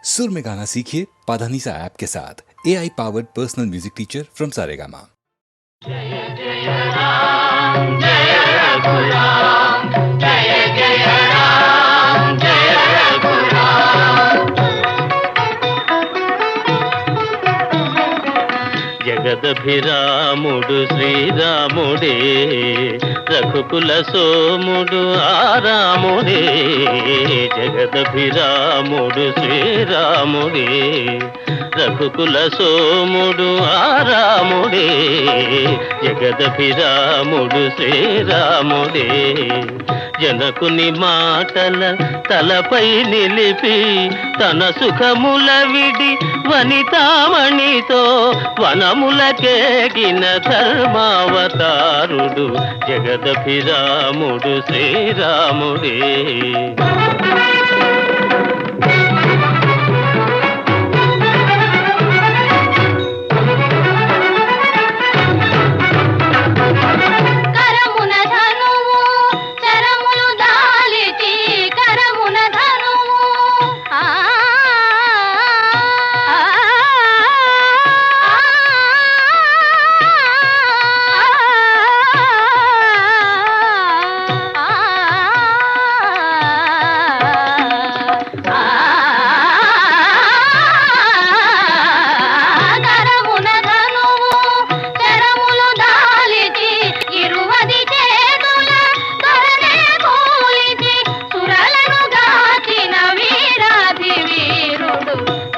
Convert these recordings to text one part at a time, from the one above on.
सुर में गाना सीखिए पाधानीसा ऐप के साथ। AI powered personal music teacher from Saregama. जय जय राम जय रघुराम, जय जय राम जय रघुराम। జగదభిరాముడు శ్రీరాముడే, రఘుకుల సోముడు ఆరాముడే. జగదభిరాముడు శ్రీరాముడే, రఘుకుల సోముడు ఆరాముడే. జగదభిరాముడు శ్రీరాముడే, జనకుని మాటల తలపై నిలిపి తన సుఖముల విడి వనితామణితో వనములకేగిన ధర్మావతారుడు జగదభిరాముడు శ్రీరాముడే.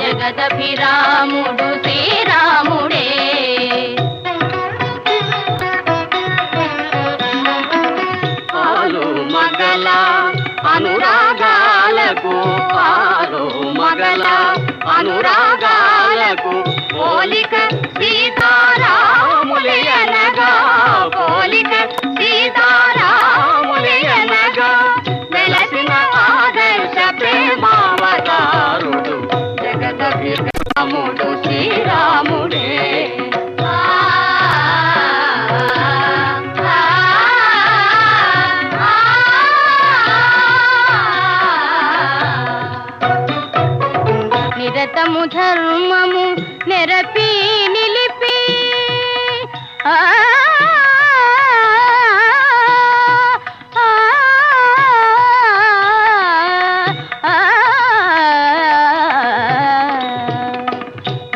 జగదభిరాముడు శ్రీరాముడే. పాలు మగల అనురాగాలకు, పాలు మగల అనురాగాలకు పోలిక సీతారాములయనగా, పోలిక సీతారాములయనగా వెలసిన ఆదర్శ ప్రేమావతారుడు జగదభిరాముడు శ్రీరాముడే. నిరతము ధర్మము నెరపి నిలిపి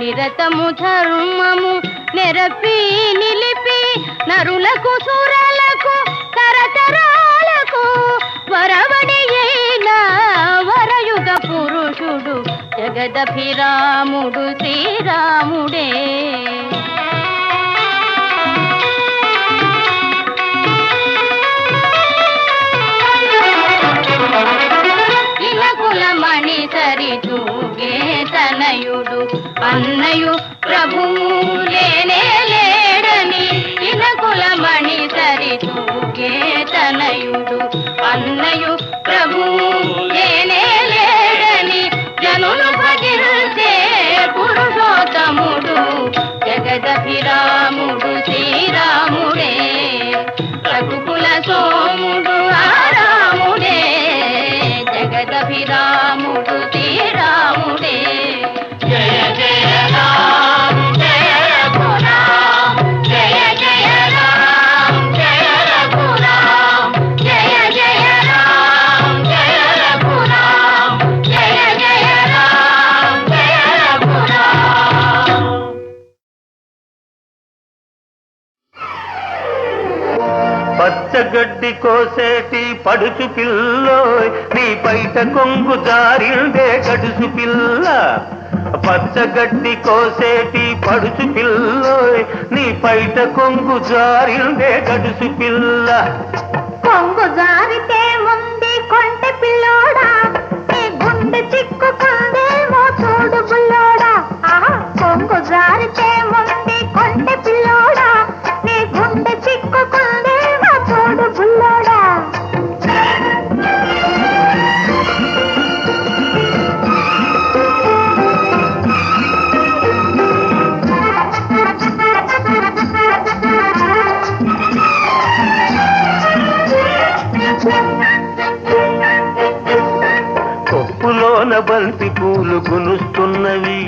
నిరతము ధర్మము నెరపి నిలిపి నరులకు సురలకు తరతరాలకు వరవడి అయిన వరయుగ పురుషుడు జగదభిరాముడు శ్రీరాముడే. కులమణి సరి తూగే తనయుడు అన్నయు ప్రభువు లేనే లేడని, ఇన కులమణి సరి తూగే తనయుడు అన్నయు ప్రభువు లేనే లేడని జనులు భజించే పురుషోత్తముడు జగదభిరాముడు శ్రీరాముడే. రఘుకుల సోముడు ఆరాముడే, జగదభిరాముడు శ్రీరాముడే. జయ జయ రామ జయ రఘురామ, జయ జయ రామ జయ రఘురామ, జయ జయ రామ జయ రఘురామ, జయ జయ రామ జయ రఘురామ. పచ్చగడ్డి కోసేటి పడుచు పిల్లోయ్, నీ బయట కొంగు జారిందే గడుసు పిల్ల. పచ్చగడ్డి కోసేటి పడుచు పిల్లోయ్, నీ బయట కొంగు జారిందే గడుసు పిల్ల. కొంగు జారితే ముందు కొంటె పిల్లోడా, నీ గుండె చిక్కుకుందేమో చూడు బుల్లోడా. కొంగు జారితే ముందు కొంటె పిల్లోడా, నీ గుండె చిక్కుకుందేమో చూడు బుల్లోడా. కొప్పులోన బంతి పూలు గునుస్తున్నవి,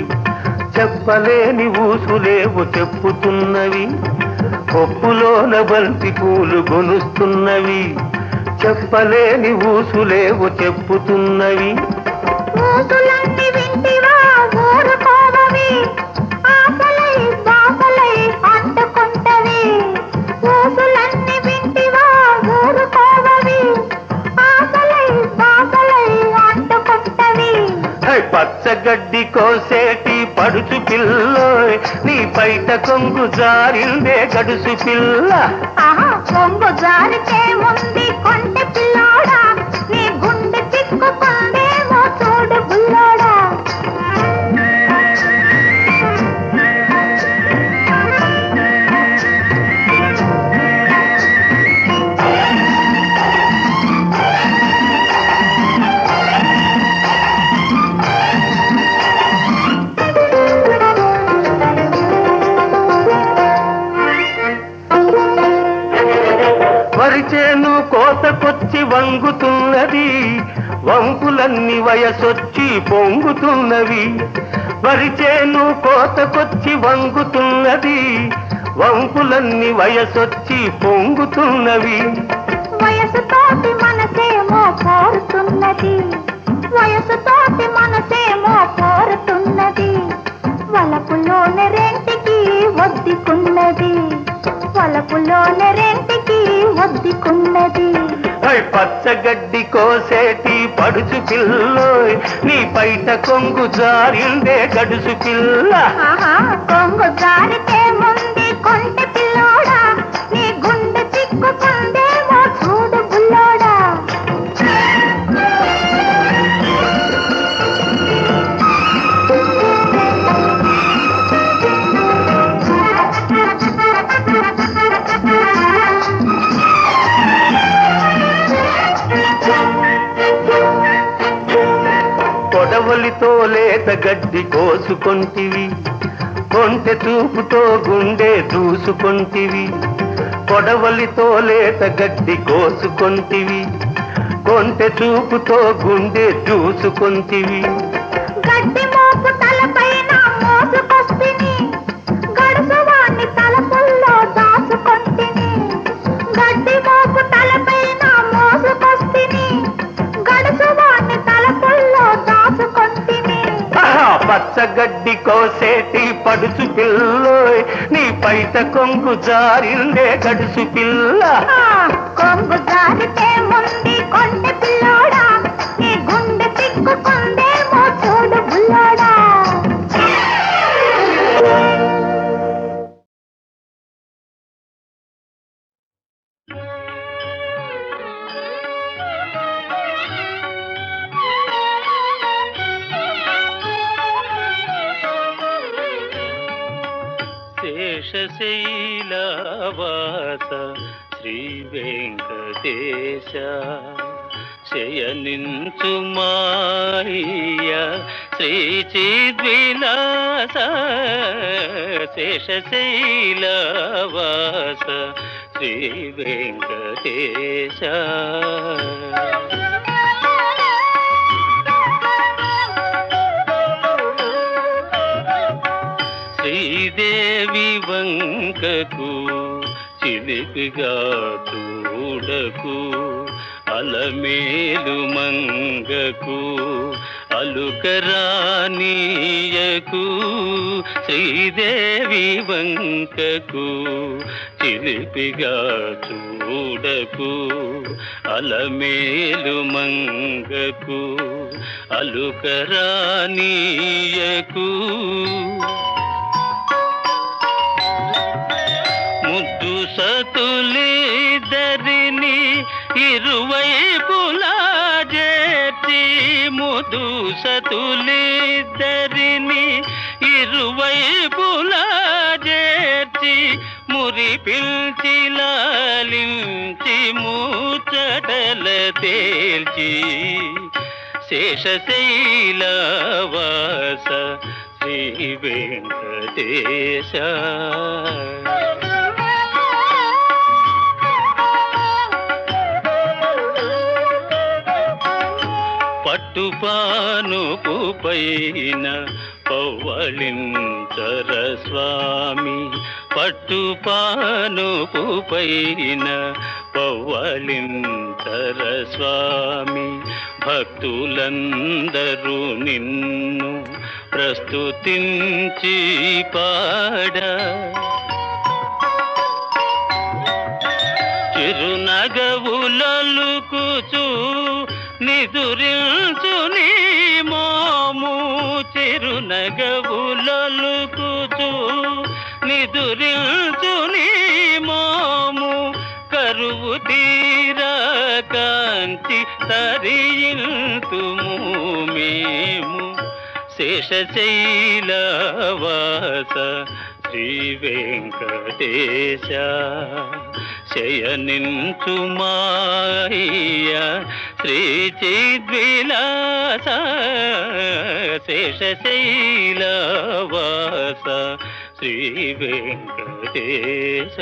చెప్పలేని ఊసులేవు చెప్పుతున్నవి. కొప్పులోన బంతి పూలు గునుస్తున్నవి, చెప్పలేని ఊసులేవు చెప్పుతున్నవి. ఊసులన్నీ వింటివా ఊరుకోవవి, ఆశలై బాసలై అంటుకుంటవి. ఊసులన్నీ వింటివా ఊరుకోవవి, ఆశలై బాసలై అంటుకుంటవి. పచ్చగడ్డి కోసేటి పడుచు పిల్లోయ్, నీ బయట కొంగు జారిందే గడుసు పిల్ల. కొంగు జారితే ముందు కొంటె పిల్లోడా, నీ గుండె చిక్కుకుందేమో చూడు బుల్లోడా. వరిచేను కోతకొచ్చి వంగుతున్నది, వంపులన్నీ వయసొచ్చి పొంగుతున్నవి. వరిచేను కోతకొచ్చి వంగుతున్నది, వంపులన్నీ వయసొచ్చి పొంగుతున్నవి. వయసుతోటి మనసేమో కోరుతున్నది, వయసుతోటి మనసేమో కోరుతున్నది. వలపులోని రెంటికి ఒద్దికున్నది, వలపులోని రెంటికి ఒద్దికున్నది. పచ్చగడ్డి కోసేటి పడుచు పిల్లోయ్, నీ బయట కొంగు జారిందే గడుసు పిల్ల. కొంగు జారితే ముందు కొంటె పిల్లోడా, నీ గుండె చిక్కుకుందేమో చూడు బుల్లోడా. కొడవలితో లేత గడ్డి కోసుకొంటివి, కొంటె చూపుతో గుండె దూసుకొంటివి. కొడవలితో లేత గడ్డి కోసుకొంటివి, కొంటె చూపుతో గుండె దూసుకొంటివి. గడ్డి మోపు తలపైన మోసుకొస్తిని, గడుసువాణ్ణి తలపుల్లో దాచుకొంటిని. గడ్డి మోపు తలపైన మోసుకొస్తిని, గడుసువాణ్ణి తలపుల్లో దాచుకొంటిని. పచ్చగడ్డి కోసేటి పడుచు పిల్లోయ్, నీ బయట కొంగు జారిందే గడుసు పిల్ల. కొంగు జారితే ముందు కొంటె పిల్లోడా, నీ గుండె చిక్కుకుందేమో చూడు బుల్లోడా. శేషశైలవాస శ్రీ వెంకటేశ, శయనించు మాయ శ్రీ చిద్విలాస. శేషశైలవాస శ్రీ వెంకటేశ. శ్రీదేవి వంకకు చిలిపిగా చూడకు, అలమేలు మంగకు అలుకరానీయకు. శ్రీదేవి వంకకు చిలిపిగా చూడకు, అలమేలు మంగకు అలుకరానీయకు. ముద్దు సతులిద్దరిని ఇరువైపులా చేర్చి, ముద్దు సతులిద్దరిని ఇరువైపులా చేర్చి, మురి పిల్చి లాలించి ముచ్చటల తేల్చి. శేషశైలవాస శ్రీ వెంకటేశ. పట్టుపానుపు పైన పవ్వళించర స్వామి, పట్టుపానుపు పైన పవ్వళించర స్వామి. భక్తులందరూ నిన్ను ప్రస్తుతించి పాడ, చిరునగవులలుకుచు నిదురించు నీ మోము, చిరునగవులలుకుచు నిదురించు నీ మోము. కరువు తీరా కాంచి తరియింతుము మేము. శేషశైలవాస శ్రీ వెంకటేశ, శయనించు మాయ శ్రీ చిద్విలాస. శేషశైలవాస శ్రీ వెంకటేశ.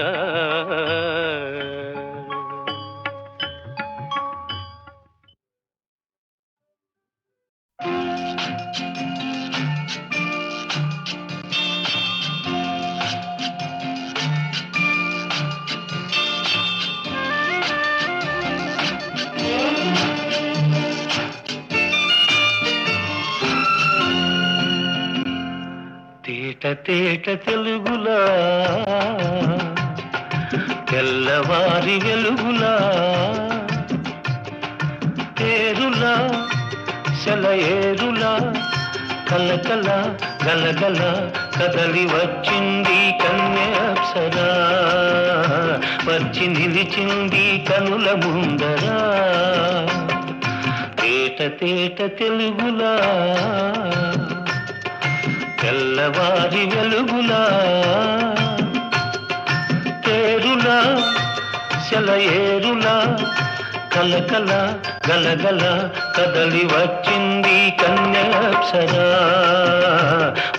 తేట తేట తెలుగులా, తెల్లవారి వెలుగులా, ఏరులా సెలయేరులా, కలకల గలగల కదలి వచ్చింది కన్యాప్సరా. వచ్చి నిలిచింది కనుల ముందరా. తేట తేట తెలుగులా, తెల్లవారి వెలుగులా, తేరులా సెలయేరులా, కలకల గలగల కదలి వచ్చింది కన్యాప్సరా.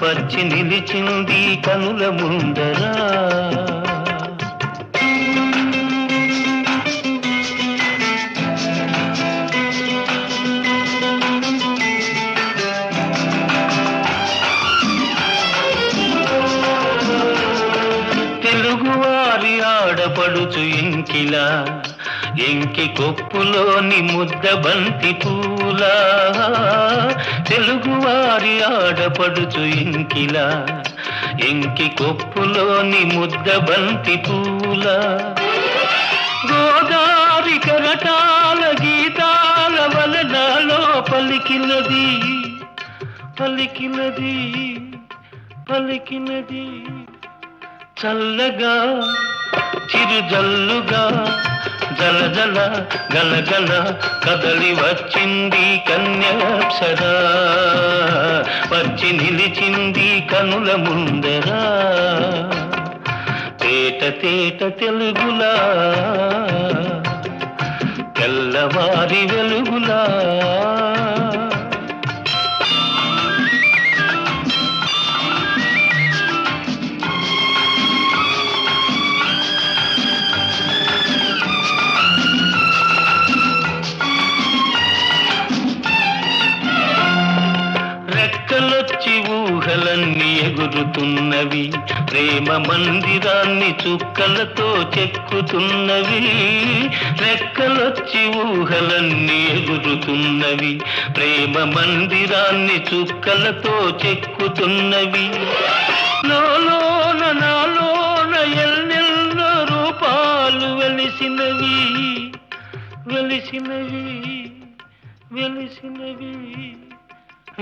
వచ్చి నిలిచింది కనుల ముందరా. తెలుగువారి ఆడపడుచు ఇంకిలా, ఎంకి కొప్పులోని ముద్ద బంతి పూలా. తెలుగువారి ఆడపడుచు ఇంకిలా, ఎంకి కొప్పులోని ముద్ద బంతి పూలా. గోదారి కరటాల గీతాల వలనాలో పలికినది పలికినది పలికినది. చల్లగా చిరుజల్లుగా జలజల గలగల కదలి వచ్చింది కన్యాప్సరా. వచ్చి నిలిచింది కనుల ముందరా. తేట తేట తెలుగులా, తెల్లవారి వెలుగులా. రెక్కలొచ్చి ఊహలన్నీ ఎగురుతున్నవి, ప్రేమ మందిరాన్ని చుక్కలతో చెక్కుతున్నవి. రెక్కలొచ్చి ఊహలన్నీ ఎగురుతున్నవి, ప్రేమ మందిరాన్ని చుక్కలతో చెక్కుతున్నవి. లోలోన నాలోన ఎన్నెన్నో రూపాలు వెలిసినవి వెలిసినవి వెలిసినవి.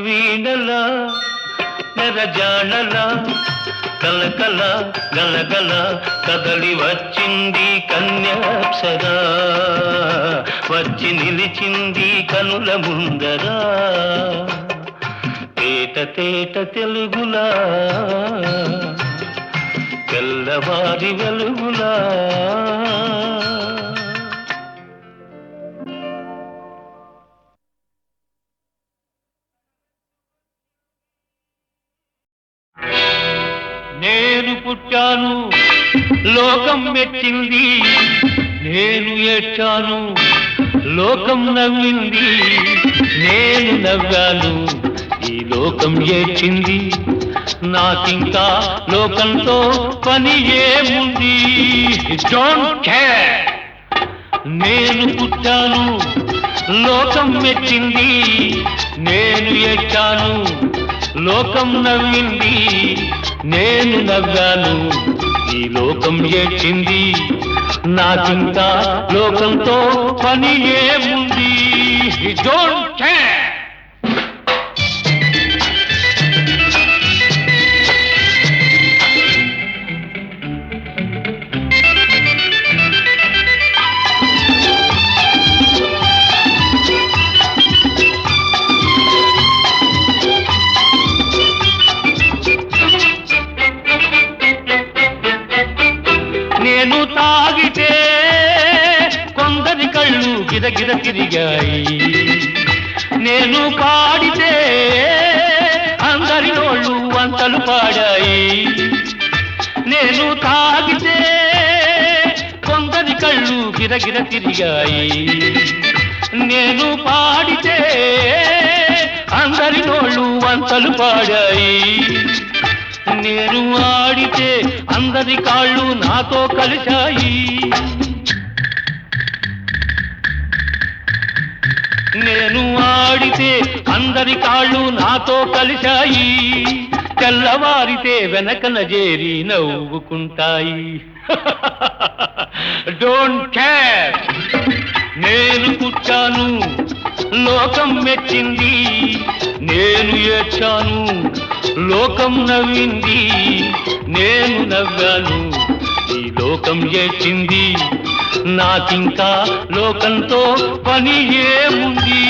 వీణలా నెరజాణలా కలకల గలగల కదలి వచ్చింది కన్యాప్సరా. వచ్చి నిలిచింది కనుల ముందరా. తేట తేట తెలుగులా, తెల్లవారి వెలుగులా. నేను పుట్టాను లోకం మెచ్చింది, నేను ఏడ్చాను లోకం నవ్వింది. నేను నవ్వాను ఈ లోకం ఏడ్చింది నాకింకా లోకంతో పని ఏముంది డోంట్ కేర్ నేను పుట్టాను లోకం మెచ్చింది నేను ఏడ్చాను లోకం నవ్వింది నేను నవ్వాను ఈ లోకం ఏడ్చింది నాకింకా లోకంతో పని ఏముంది డోంట్ కేర్ నేను తాగితే కొందరి కళ్ళు గిరగిర తిరిగాయి నేను పాడితే అందరి నోళ్ళు వంతలు పాడాయి నేను తాగితే కొందరి కళ్ళు గిరగిర తిరిగాయి నేను పాడితే అందరి నోళ్ళు వంతలు పాడాయి నేను ఆడితే అందరి కాళ్ళు నాతో కలిశాయి నేను ఆడితే అందరి కాళ్ళు నాతో కలిశాయి తెల్లవారితే వెనకన చేరి నవ్వుకుంటాయి డోంట్ కేర్ నేను పుట్టాను లోకం మెచ్చింది నేను ఏడ్చాను లోకం నవ్వింది నేను నవ్వాను ఈ లోకం ఏడ్చింది నాకింకా లోకంతో పని ఏముంది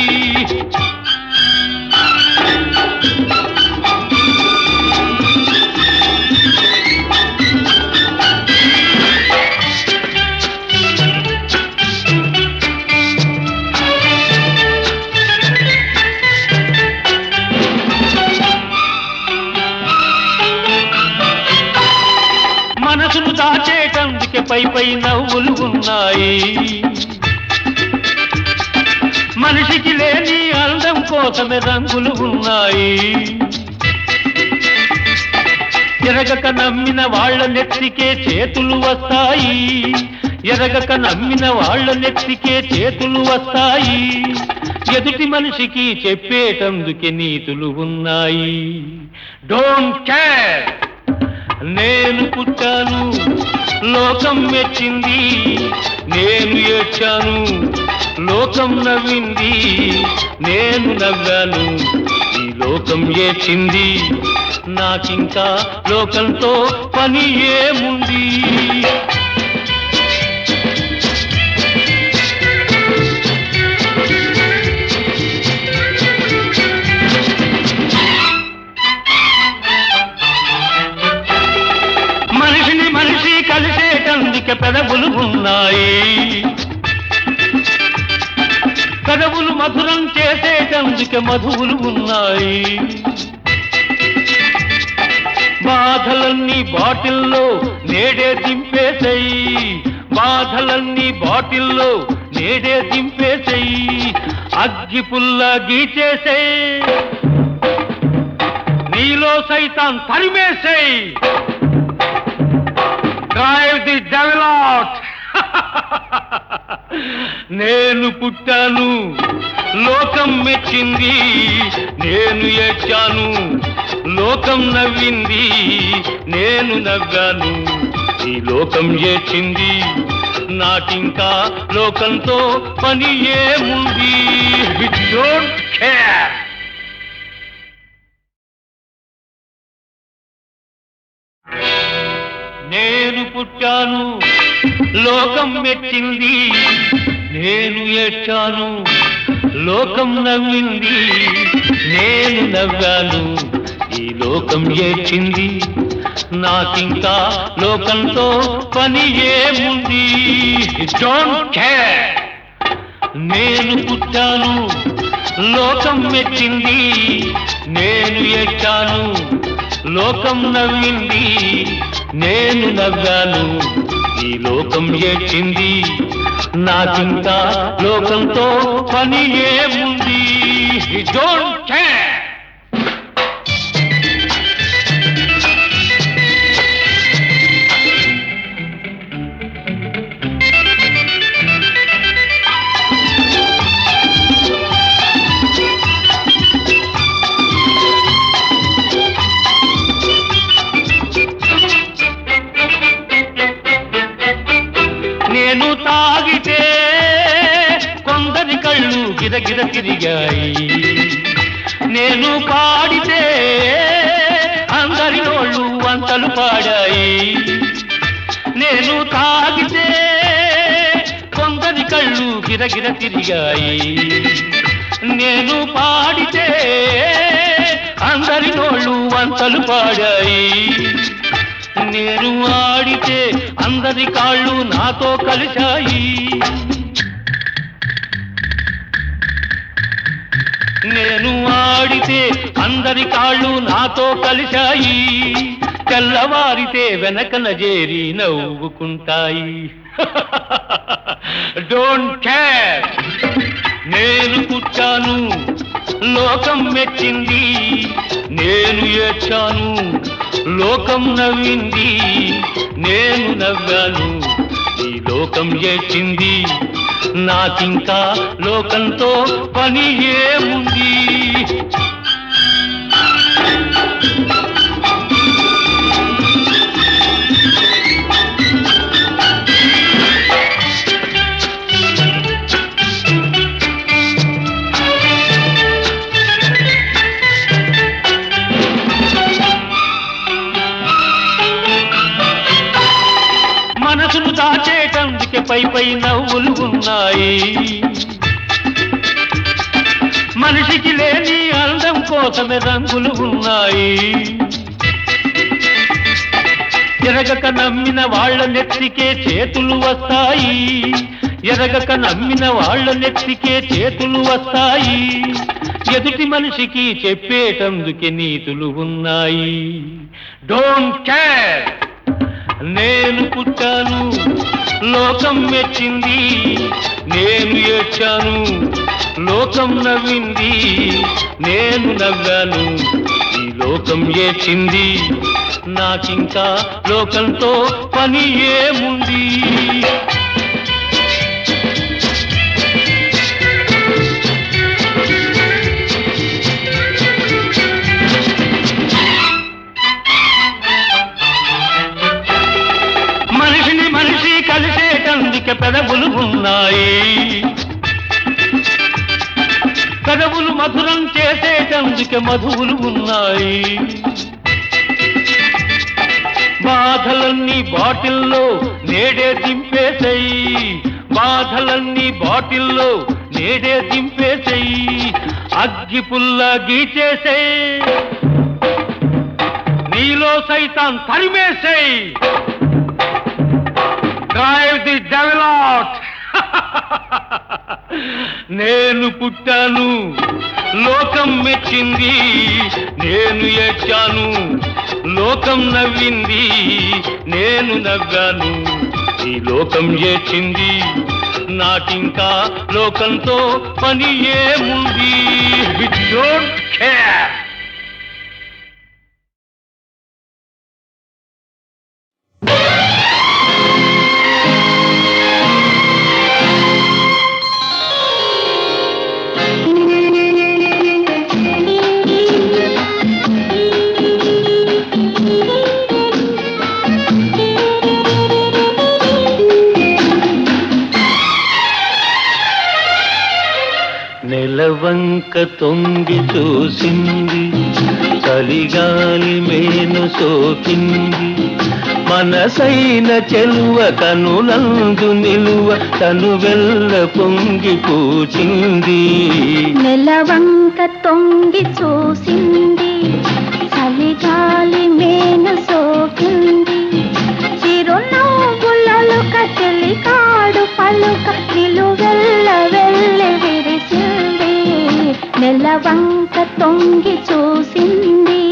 మనసును దాచేటందుకే పై పై నవ్వులు ఉన్నాయి మనిషికి లేని అందం కోసమే రంగులు ఉన్నాయి ఎరగక నమ్మిన వాళ్ళ నెత్తికే చేతులు వస్తాయి ఎరగక నమ్మిన వాళ్ళ నెత్తికే చేతులు వస్తాయి ఎదుటి మనిషికి చెప్పేటందుకే నీతులు ఉన్నాయి డోంట్ కేర్ నేను పుట్టాను లోకం మెచ్చింది నేను ఏడ్చాను లోకం నవ్వింది నేను నవ్వాను ఈ లోకం ఏడ్చింది నాకింకా లోకంతో పని ఏముంది మనిషి కలిసేటందుకే పెదవులు ఉన్నాయి పెదవులు మధురం చేసేటందుకే మధువులు ఉన్నాయి బాధలన్నీ బాటిల్లో నేడే దింపేసేయి బాధలన్నీ బాటిల్లో నేడే దింపేసేయి అగ్గి పుల్ల గీచేసేయి నీలో సైతాన్ తరిమేసేయి Drive the devil out! నేను పుట్టాను లోకం మెచ్చింది నేను ఏడ్చాను లోకం నవ్వింది నేను నవ్వాను ఈ లోకం ఏడ్చింది నాకింకా లోకంతో పని ఏముంది డోంట్ కేర్ నేను పుట్టాను లోకం మెచ్చింది నేను ఏడ్చాను లోకం నవ్వింది నేను నవ్వాను ఈ లోకం ఏడ్చింది నాకింకా లోకంతో పని ఏముంది డోంట్ కేర్ నేను పుట్టాను లోకం మెచ్చింది నేను ఏడ్చాను లోకం నవ్వింది నేను నవ్వాను ఈ లోకం ఏడ్చింది నాకింకా లోకంతో పని ఏముంది. Don't care. నేను తాగితే కొందరి కళ్ళు గిరగిర తిరిగాయి, నేను పాడితే అందరి నోళ్ళు వంతలు పాడాయి. నేను తాగితే కొందరి కళ్ళు గిరగిర తిరిగాయి, నేను పాడితే అందరి నోళ్ళు వంతలు పాడాయి. నేను ఆడితే అందరి కాళ్ళు నాతో కలిశాయి. నేను ఆడితే అందరి కాళ్ళు నాతో కలిశాయి. తెల్లవారితే వెనకన చేరి నవ్వుకుంటాయి. Don't care. నేను పుట్టాను, లోకం మెచ్చింది. నేను ఏడ్చాను, లోకం నవ్వింది. నేను నవ్వాను, ఈ లోకం ఏడ్చింది. నాకింకా లోకంతో పని ఏముంది. మనసును దాచేటందుకే పై పై నవ్వులు ఉన్నాయి. మనిషికి లేని అందం కోసమే రంగులు ఉన్నాయి. ఎరగక నమ్మిన వాళ్ళ నెత్తికే చేతులు వస్తాయి. ఎరగక నమ్మిన వాళ్ళ నెత్తికే చేతులు వస్తాయి. ఎదుటి మనిషికి చెప్పేటందుకే నీతులు ఉన్నాయి. Don't care. నేను పుట్టాను, లోకం మెచ్చింది. నేను ఏడ్చాను, లోకం నవ్వింది. నేను నవ్వాను, ఈ లోకం ఏడ్చింది. నాకింకా లోకంతో పని ఏముంది. కలిసేటందుకే పెదవులు ఉన్నాయి. పెదవులు మధురం చేసేటందుకే మధువులు ఉన్నాయి. బాధలన్నీ బాటిల్లో నేడే దింపేసేయి. బాధలన్నీ బాటిల్లో నేడే దింపేసేయి. అగ్గి పుల్ల గీచేసేయి. నీలో సైతాన్ తరిమేసేయి. Drive the devil out. నేను పుట్టాను, లోకం మెచ్చింది. నేను ఏడ్చాను, లోకం నవ్వింది. నేను నవ్వాను, ఈ లోకం ఏడ్చింది. నాకింకా లోకంతో పని ఏముంది. Don't care. నెలవంక తొంగి చూసింది, చలిగాలి మేను సోకింది. మనసైన చెలువ కనులందు నిలువ తను వెల్ల పొంగి పూచింది. నెలవంక తొంగి చూసింది, చలిగాలి మేను సోకింది. చిరునవ్వులలుక చెలికాడు పలుక నిలువెల్ల వెళ్ళి విరిసింది. నెలవంక తొంగి చూసింది.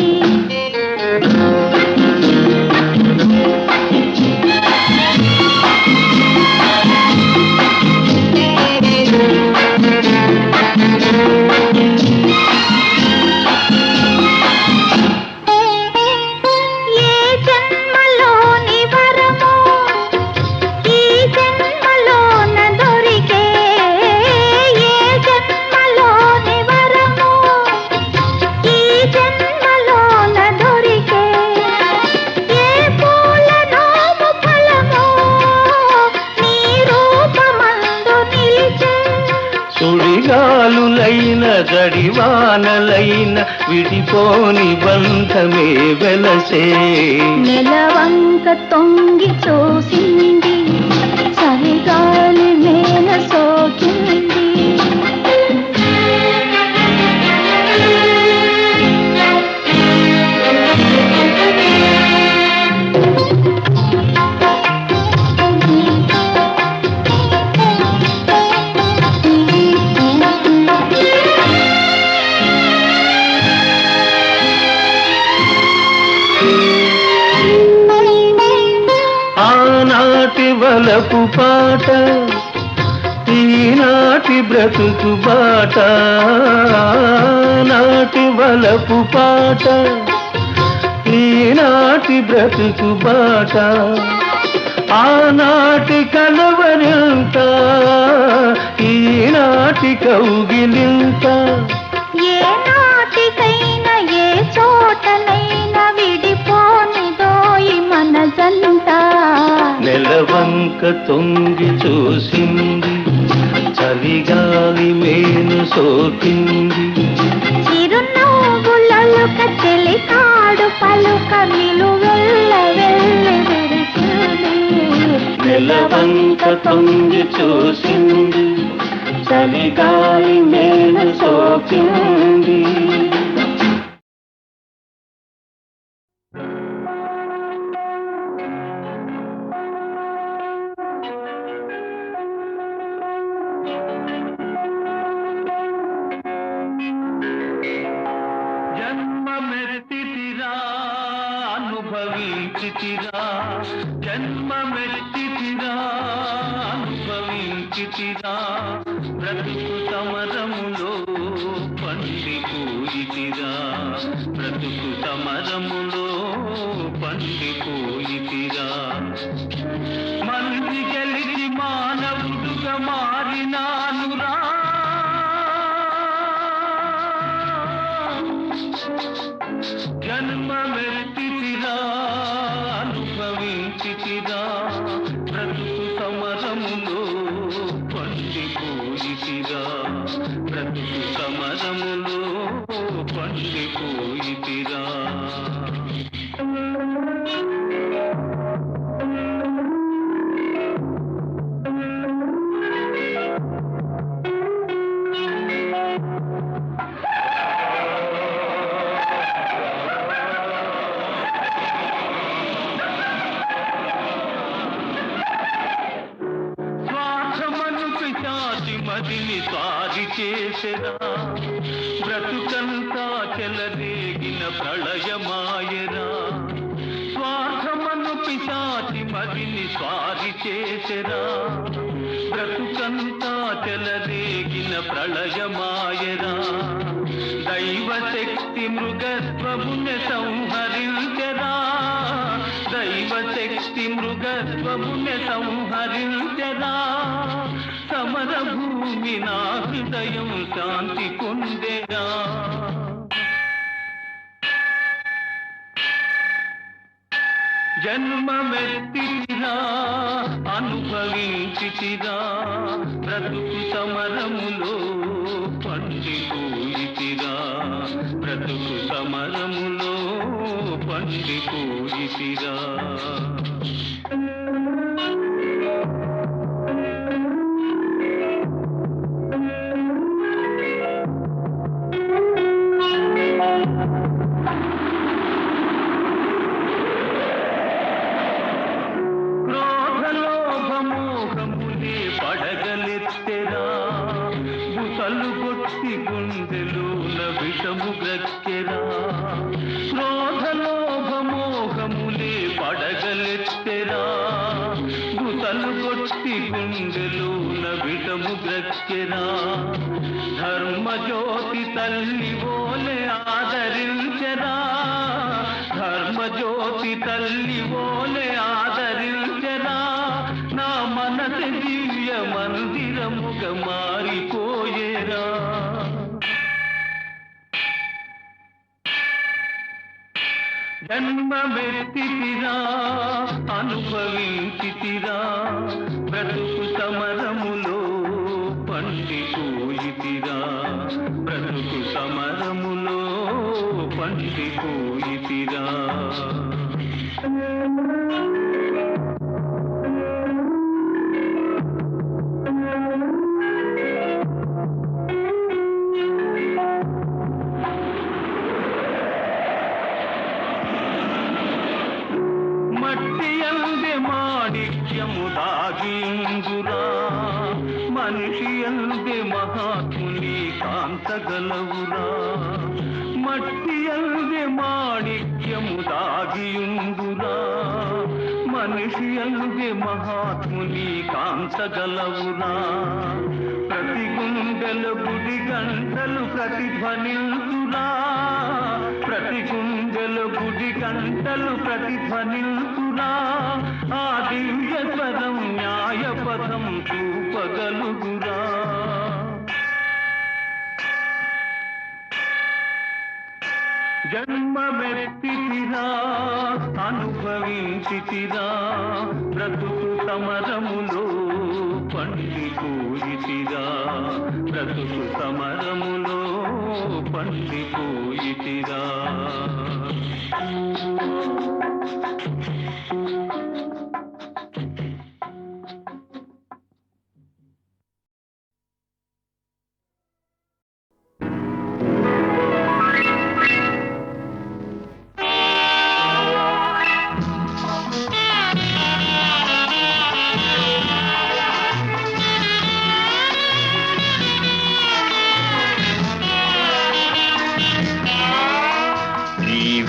విడిపోని బంధమే వెలసే. నెలవంక తొంగి చూసింది, చలిగాలి మేన సోకింది. ఆనాటి వలపు పాట, ఈనాటి బ్రతుకు బాట. నాటి వలపు పాట, ఈనాటి బ్రతుకు బాట. ఆనాటి కలవరింత, ఈనాటి కౌగిలింత. ఏ నాటికైనా ఏ చోటనైనా విడిపోనిదోయి మన జంట. నెలవంక తొంగి చూసింది, చలిగాలి మేను సోకింది. చిరునవ్వులొలుక చెలికాడు పలుక నిలువెల్ల వెళ్ళి విరిసింది. నెలవంక తొంగి చూసింది, చలిగాలి మేను సోకింది. జన్మమెత్తితిరా అనుభవించితిరా, జన్మమెత్తితిరా అనుభవించితిరా. బ్రతుకు సమరములో పండిపోయితిరా, బ్రతుకు సమరములో పండిపోయితిరా. మంది గెలిచి మానవుడుగా మారినానురా, జన్మమెత్తితిరా అనుభవించితిరా. బ్రతుకు సమరములో పండిపోయితిరా, బ్రతుకు సమరములో పండిపోయితిరా. మదిని స్వారి చేసెరా, బ్రతుకంతా చెలరేగిన ప్రళయమాయరా. స్వార్థమను పిశాచి మదిని స్వారి చేసెరా, బ్రతుకంతా చెలరేగిన ప్రళయమాయరా. దైవశక్తి మృగత్వముని సంహరించెరా, దైవశక్తి మృగత్వముని సంహరించెరా. సమర భూమి నా హృదయం శాంతి పొందెరా. జన్మమెత్తితిరా అనుభవించితిరా, బ్రతుకు సమరములో పండిపోయితిరా, బ్రతుకు సమరములో పండిపోయితిరా. పడగలెత్తెరా, బుసలు కొట్టి గుండెలోన విషము గ్రక్కెరా. క్రోధలోభమోహములే పడగలెత్తెరా, బుసలు కొట్టి గుండెలోన విషము గ్రక్కెరా. ధర్మజ్యోతి తల్లి ఓలే ఆదరించెరా, ధర్మజ్యోతి తల్లి ఓలే ఆదరించెరా. నా మనసు దివ్య మందిరముగా మారిపోయేరా. జన్మమెత్తితిరా అనుభవించితిరా, బ్రతుకు సమరములో పండిపోయితిరా, బ్రతుకు సమరములో పండిపోయితిరా. మట్టి అందే మాణిక్యము దాగిందురా, మనిషి అందే మహాత్ముని కాంతగలవురా. మట్టి అందే మాణిక్యము దాగియుందురా, మనిషి అందే మహాత్ముని కాంతగలవురా. ప్రతి గుండెల గుడి గంటలు ప్రతిధ్వనిల్తురా, ప్రతి గుండెల గుడి గంటలు ప్రతిధ్వనిల్తురా. ఆ దివ్య స్వరం న్యాయపథం చూపగలుగురా. జన్మమెత్తితిరా, అనుభవించితిరా, బ్రతుకు సమరములో పండిపోయితిరా, బ్రతుకు సమరములో పండిపోయితిరా.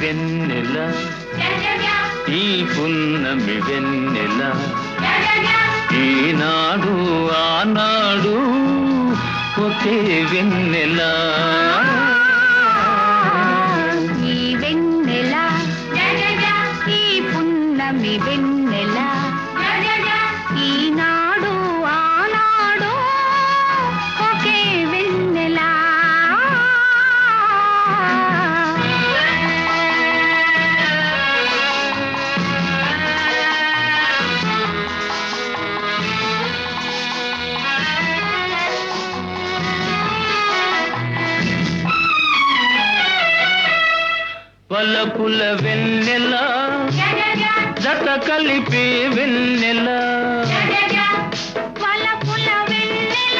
వెన్నెల ఈ పున్నమి వెన్నెల, ఈనాడు ఆనాడు ఒకే వెన్నెల. ఈ వెన్నెల ఈ పున్నమి వెన్నెల, ఈనాడు ఆనాడు ఒకే వెన్నెల. వలపుల వెన్నెల, జత కలిపే వెన్నెల, వలపుల వెన్నెల,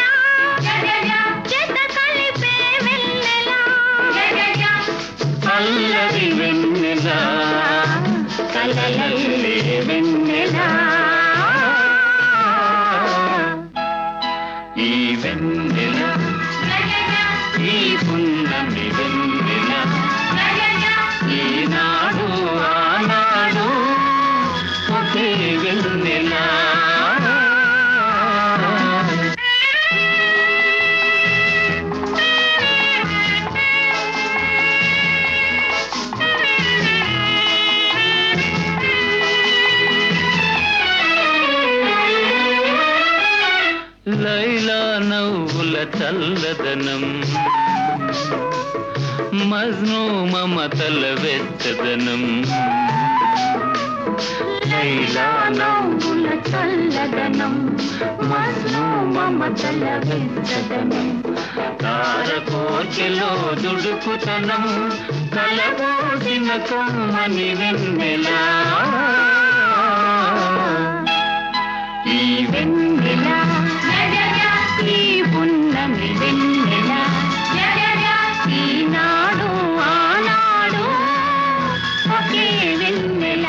జత కలిపే వెన్నెల, అల్లరి వెన్నెల, కలలల్లే వెన్నెల. ఈ వెన్నెల ఈ పున్నమి వెన్నెల, ఈనాడు ఆనాడు ఒకే వెన్నెల. లైలా నవ్వుల చల్లదనం, మజ్ను మమతల వెచ్చదనం. లైలా నవ్వుల చల్లదనం, మజ్ను మమతల వెచ్చదనం. తారకోచెలో దుడుకుతనం, కలబోసిన కమ్మని వెన్నెల. ఈ వెన్నెల ఈ పున్నమి వెన్నెల, ఈనాడు ఆనాడు ఒకే వెన్నెల.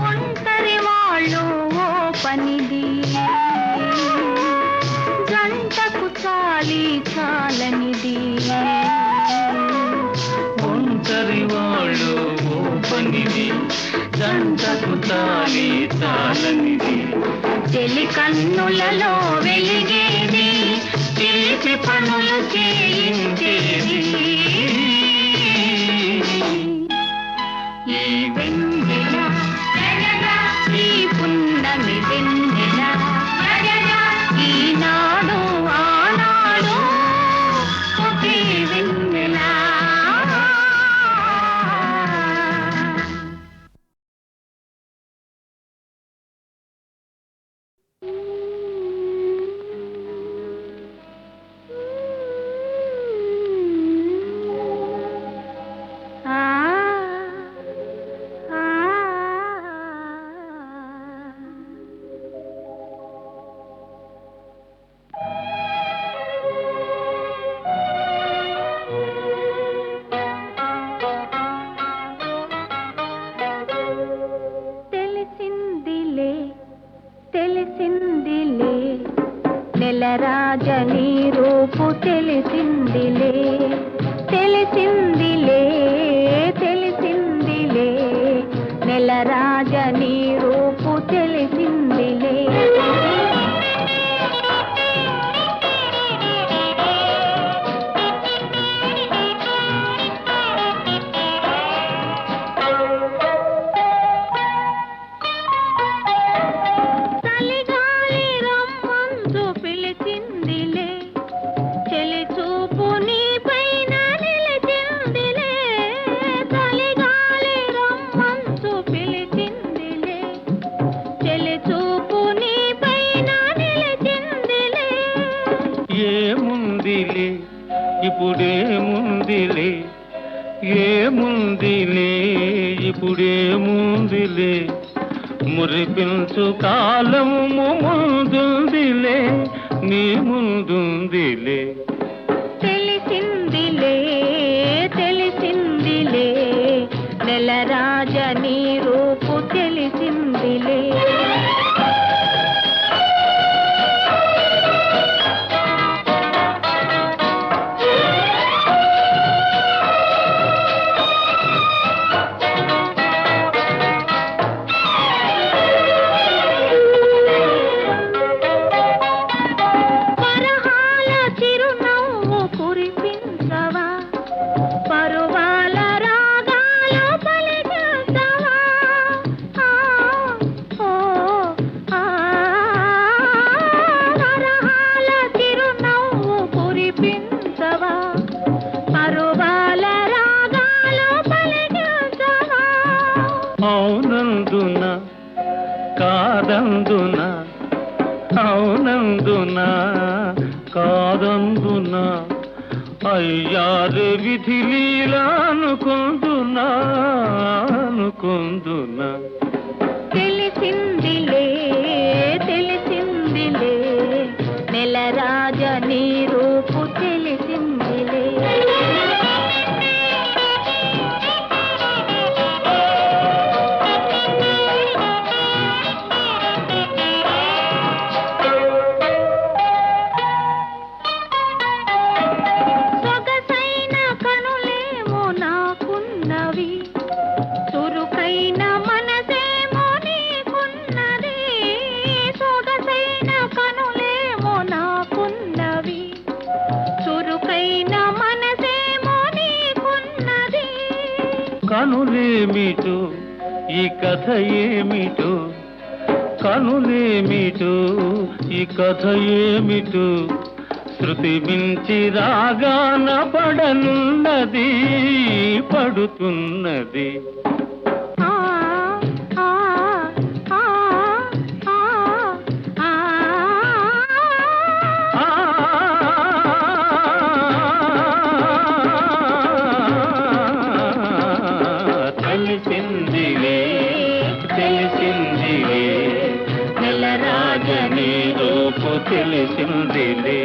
ఒంటరి వాళ్ళు ఓ పనిది, జంటకు చాలి చాలనిది. ఒంటరి వాళ్ళు ఓ పనిది, జంటకు తాలి తాళనిది. చెలి కన్నులలో వెలిగేది, చిలిపి పనులు చేయించేది. ఈ వెన్నెల ఈ పున్నమి వెన్నెల, ఈనాడు ఆనాడు నెలరాజని రూపు తెలిసిందిలే తెలిసిందిలే తెలిసిందిలే నెలరాజని రూపు తెలిసిందిలే ఇప్పుడేముందిలే ఏముందిలే ఇప్పుడేముందిలే మురిపించు కాలము ముందుందిలే నీ ముందుందిలే తెలిసిందిలే తెలిసిందిలే నెలరాజని రూపు తెలిసిందిలే అవునందున కాదందున అవునందున కాదందున అయ్యారు విధి లీలా అనుకుందునా అనుకుందునా తెలిసిందిలే తెలిసిందిలే నెలరాజని రూపు తెలిసిందిలే కనులేమిటో ఈ కథ ఏమిటో కనులేమిటో ఈ కథ ఏమిటో శృతి మించి రాగాన పడనున్నది పడుతున్నది తెలిసిందిలే తెలిసిందిలే నెలరాజని రూపు తెలిసిందిలే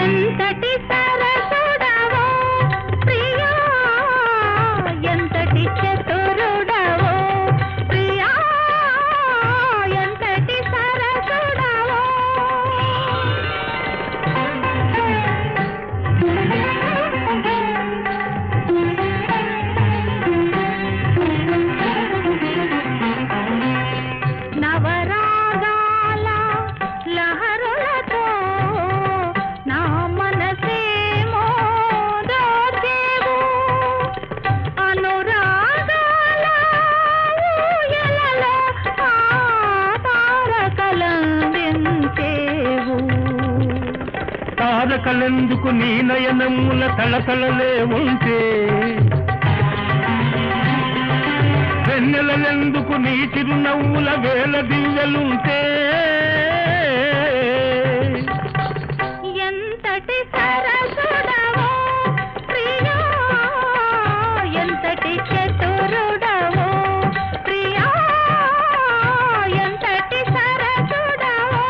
ఎంతటి సరసుడవో ప్రియా ఎంతటి చతురుడవో ప్రియా ఎంతటి సరసుడవో నవరాగాల లహరులతో నా మనసేమో దోచేవు అనురాగాల ఊయలలో ఆ తారకలందించేవు తారకలెందుకు నీ నయనముల తళతళలే ఉంటే వెన్నెలెందుకు నీ చిరునవ్వుల వేల దివ్యలుంటే ఎంతటి సరసుడవో ప్రియా ఎంతటి చతురుడవో ప్రియా ఎంతటి సరసుడవో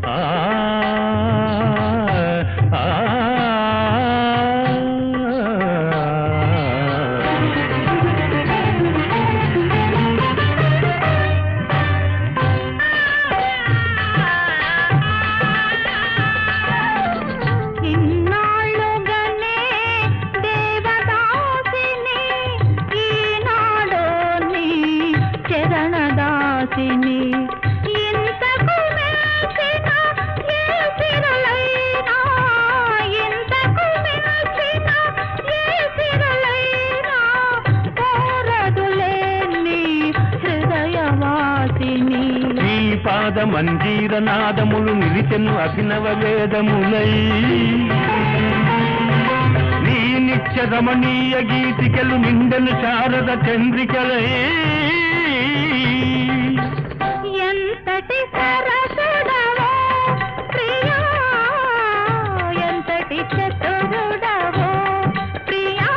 ఆ వాసిని ఇంతకు మెచ్చిన ఏ సిరులైనా ఇంతకు మెచ్చిన ఏ సిరులైనా కోరదులే నీ హృదయవాసిని ఈ పాద మంజీర నాదములు నిలిచెను అభినవ వేదములై నీ నిత్య రమణీయ గీతికలు నిండెను శారద చంద్రికలై ఎంతటి సరసుడవో ప్రియా ఎంతటి చతురుడవో ప్రియా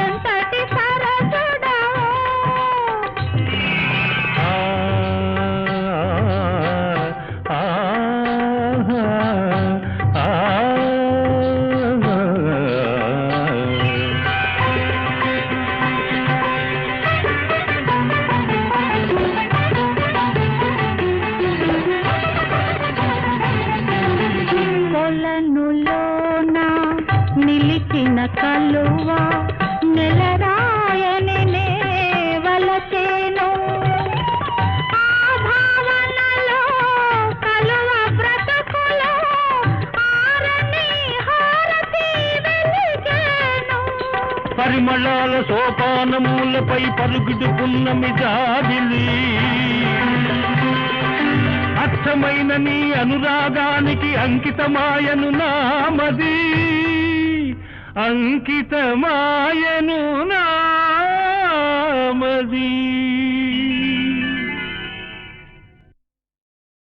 ఎంతటి సరసుడవో కొలనులోన నిలిచిన కలువ నెలరాయని నే వలచేను ఆ భావనలో కలువ బ్రతుకులో ఆరని హారతి వెలిగేను పరిమళాల సోపానములపై పరుగుడు పున్నమి జాబిలి అచ్చమైన నీ అనురాగానికి అంకితమాయను నామది అంకితమాయను నా